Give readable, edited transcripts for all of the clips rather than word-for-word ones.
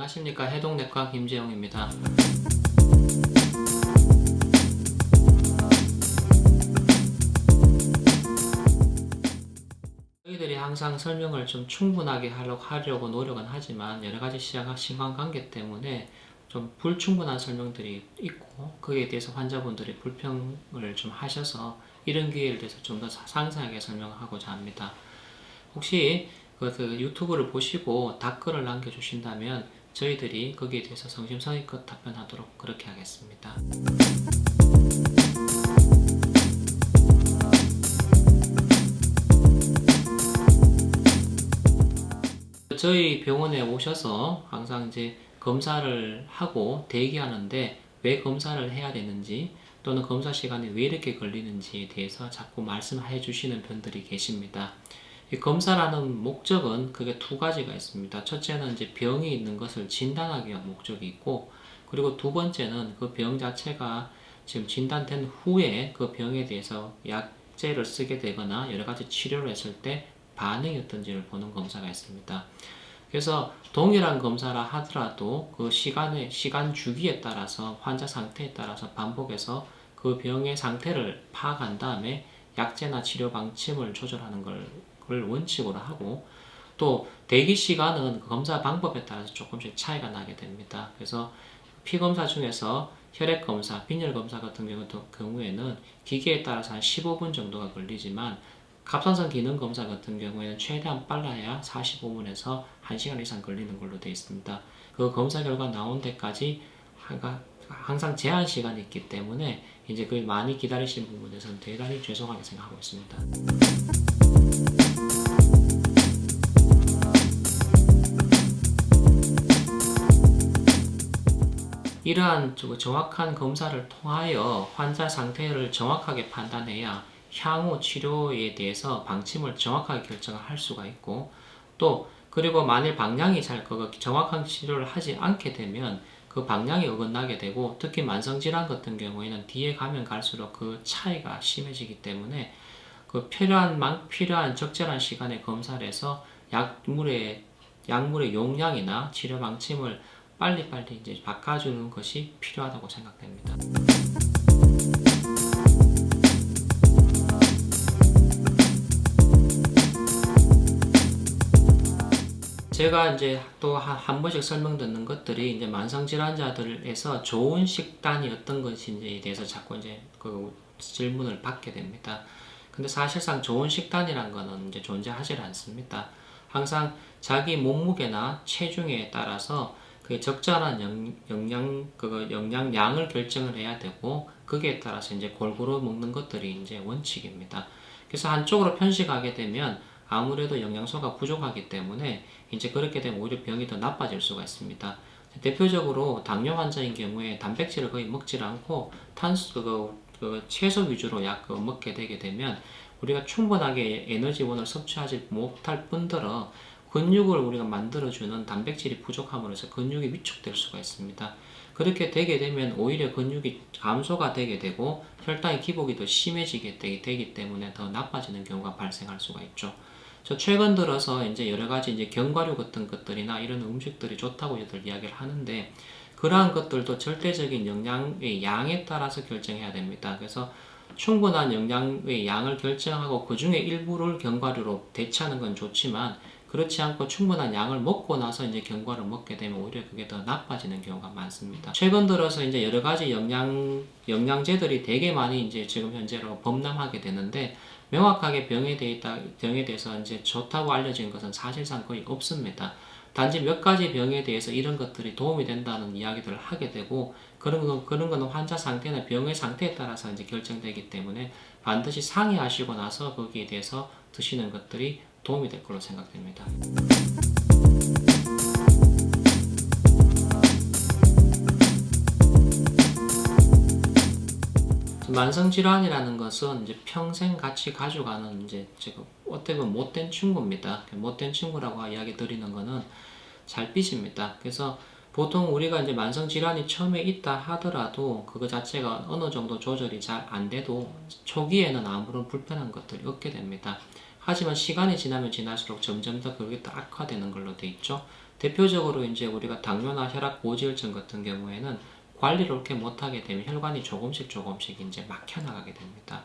안녕하십니까. 해동내과 김재용입니다. 저희들이 항상 설명을 좀 충분하게 하려고 노력은 하지만 여러가지 시간관계 때문에 좀 불충분한 설명들이 있고, 거기에 대해서 환자분들이 불평을 좀 하셔서 이런 기회를 대해서 좀 더 상세하게 설명하고자 합니다. 혹시 그 유튜브를 보시고 댓글을 남겨주신다면 저희들이 거기에 대해서 성심성의껏 답변하도록 그렇게 하겠습니다. 저희 병원에 오셔서 항상 이제 검사를 하고 대기하는데 왜 검사를 해야 되는지, 또는 검사 시간이 왜 이렇게 걸리는지에 대해서 자꾸 말씀해 주시는 분들이 계십니다. 이 검사라는 목적은 그게 두 가지가 있습니다. 첫째는 이제 병이 있는 것을 진단하기 위한 목적이 있고, 그리고 두 번째는 그 병 자체가 지금 진단된 후에 그 병에 대해서 약제를 쓰게 되거나 여러 가지 치료를 했을 때 반응이 어떤지를 보는 검사가 있습니다. 그래서 동일한 검사라 하더라도 그 시간 주기에 따라서, 환자 상태에 따라서 반복해서 그 병의 상태를 파악한 다음에 약제나 치료 방침을 조절하는 걸 원칙으로 하고, 또 대기 시간은 검사 방법에 따라서 조금씩 차이가 나게 됩니다. 그래서 피검사 중에서 혈액검사, 빈혈검사 같은 경우에는 기계에 따라서 한 15분 정도가 걸리지만, 갑상선 기능 검사 같은 경우에는 최대한 빨라야 45분에서 1시간 이상 걸리는 걸로 되어 있습니다. 그 검사 결과 나온 데까지 항상 제한 시간이 있기 때문에 이제 그 많이 기다리신 부분에서는 대단히 죄송하게 생각하고 있습니다. 이러한 정확한 검사를 통하여 환자 상태를 정확하게 판단해야 향후 치료에 대해서 방침을 정확하게 결정할 수가 있고, 또 그리고 만일 방향이 정확한 치료를 하지 않게 되면 그 방향이 어긋나게 되고, 특히 만성질환 같은 경우에는 뒤에 가면 갈수록 그 차이가 심해지기 때문에 그 필요한 적절한 시간에 검사를 해서 약물의 용량이나 치료 방침을 빨리빨리 이제 바꿔주는 것이 필요하다고 생각됩니다. 제가 이제 또 한 번씩 설명 듣는 것들이 이제 만성질환자들에서 좋은 식단이 어떤 것인지에 대해서 자꾸 이제 그 질문을 받게 됩니다. 근데 사실상 좋은 식단이란 거는 이제 존재하지 않습니다. 항상 자기 몸무게나 체중에 따라서 그 적절한 영양량을 결정을 해야 되고, 거기에 따라서 이제 골고루 먹는 것들이 이제 원칙입니다. 그래서 한쪽으로 편식하게 되면 아무래도 영양소가 부족하기 때문에 이제 그렇게 되면 오히려 병이 더 나빠질 수가 있습니다. 대표적으로 당뇨 환자인 경우에 단백질을 거의 먹질 않고 채소 위주로 먹게 되게 되면 우리가 충분하게 에너지원을 섭취하지 못할 뿐더러 근육을 우리가 만들어주는 단백질이 부족함으로써 근육이 위축될 수가 있습니다. 그렇게 되게 되면 오히려 근육이 감소가 되게 되고 혈당의 기복이 더 심해지게 되기 때문에 더 나빠지는 경우가 발생할 수가 있죠. 저 최근 들어서 이제 여러 가지 이제 견과류 같은 것들이나 이런 음식들이 좋다고 저들 이야기를 하는데, 그러한 것들도 절대적인 영양의 양에 따라서 결정해야 됩니다. 그래서 충분한 영양의 양을 결정하고 그 중에 일부를 견과류로 대체하는 건 좋지만, 그렇지 않고 충분한 양을 먹고 나서 이제 견과류를 먹게 되면 오히려 그게 더 나빠지는 경우가 많습니다. 최근 들어서 이제 여러 가지 영양제들이 되게 많이 이제 지금 현재로 범람하게 되는데, 명확하게 병에 대해서 이제 좋다고 알려진 것은 사실상 거의 없습니다. 단지 몇 가지 병에 대해서 이런 것들이 도움이 된다는 이야기들을 하게 되고, 그런 거는 환자 상태나 병의 상태에 따라서 이제 결정되기 때문에 반드시 상의하시고 나서 거기에 대해서 드시는 것들이 도움이 될 걸로 생각됩니다. 만성질환이라는 것은 이제 평생 같이 가져가는 이제 어떻게 보면 못된 친구입니다. 못된 친구라고 이야기 드리는 거는 잘 삐집니다. 그래서 보통 우리가 이제 만성질환이 처음에 있다 하더라도 그거 자체가 어느 정도 조절이 잘 안 돼도 초기에는 아무런 불편한 것들이 없게 됩니다. 하지만 시간이 지나면 지날수록 점점 더 그게 더 악화되는 걸로 돼 있죠. 대표적으로 이제 우리가 당뇨나 혈압 고지혈증 같은 경우에는 관리를 그렇게 못하게 되면 혈관이 조금씩 이제 막혀 나가게 됩니다.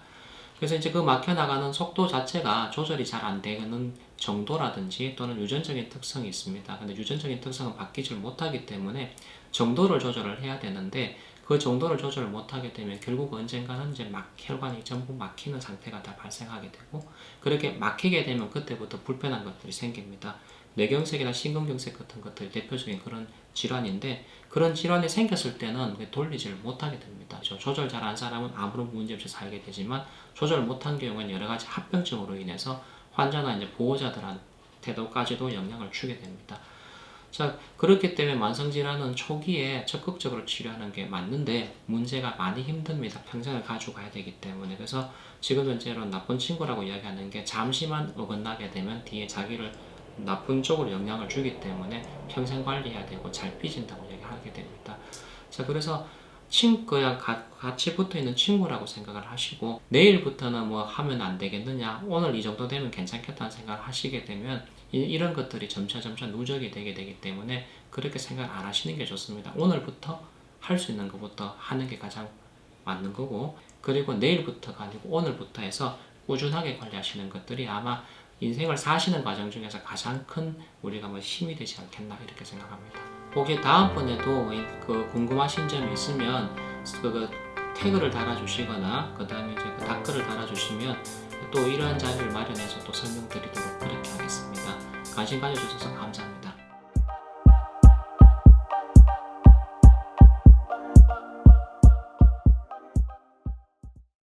그래서 이제 그 막혀 나가는 속도 자체가 조절이 잘 안 되는 정도라든지 또는 유전적인 특성이 있습니다. 근데 유전적인 특성은 바뀌질 못하기 때문에 정도를 조절을 해야 되는데 그 정도를 조절을 못하게 되면 결국 언젠가는 이제 혈관이 전부 막히는 상태가 다 발생하게 되고, 그렇게 막히게 되면 그때부터 불편한 것들이 생깁니다. 뇌경색이나 심근경색 같은 것들이 대표적인 그런 질환인데, 그런 질환이 생겼을 때는 돌리지를 못하게 됩니다. 조절 잘한 사람은 아무런 문제 없이 살게 되지만 조절 못한 경우에는 여러 가지 합병증으로 인해서 환자나 이제 보호자들한테도까지도 영향을 주게 됩니다. 자, 그렇기 때문에 만성질환은 초기에 적극적으로 치료하는 게 맞는데 문제가 많이 힘듭니다. 평생을 가지고 가야 되기 때문에. 그래서 지금 현재로 나쁜 친구라고 이야기하는 게 잠시만 어긋나게 되면 뒤에 자기를 나쁜 쪽으로 영향을 주기 때문에 평생 관리해야 되고 잘 삐진다고 얘기하게 됩니다. 자, 그래서 친구야 같이 붙어있는 친구라고 생각을 하시고, 내일부터는 뭐 하면 안 되겠느냐, 오늘 이 정도 되면 괜찮겠다는 생각을 하시게 되면 이런 것들이 점차 누적이 되게 되기 때문에 그렇게 생각 안 하시는 게 좋습니다. 오늘부터 할 수 있는 것부터 하는 게 가장 맞는 거고, 그리고 내일부터가 아니고 오늘부터 해서 꾸준하게 관리하시는 것들이 아마 인생을 사시는 과정 중에서 가장 큰 우리가 뭐 힘이 되지 않겠나 이렇게 생각합니다. 혹시 다음번에도 그 궁금하신 점이 있으면 그 태그를 달아주시거나 그 다음에 이제 그 댓글을 달아주시면 또 이러한 자리를 마련해서 또 설명드리도록 그렇게 하겠습니다. 관심 가져주셔서 감사합니다.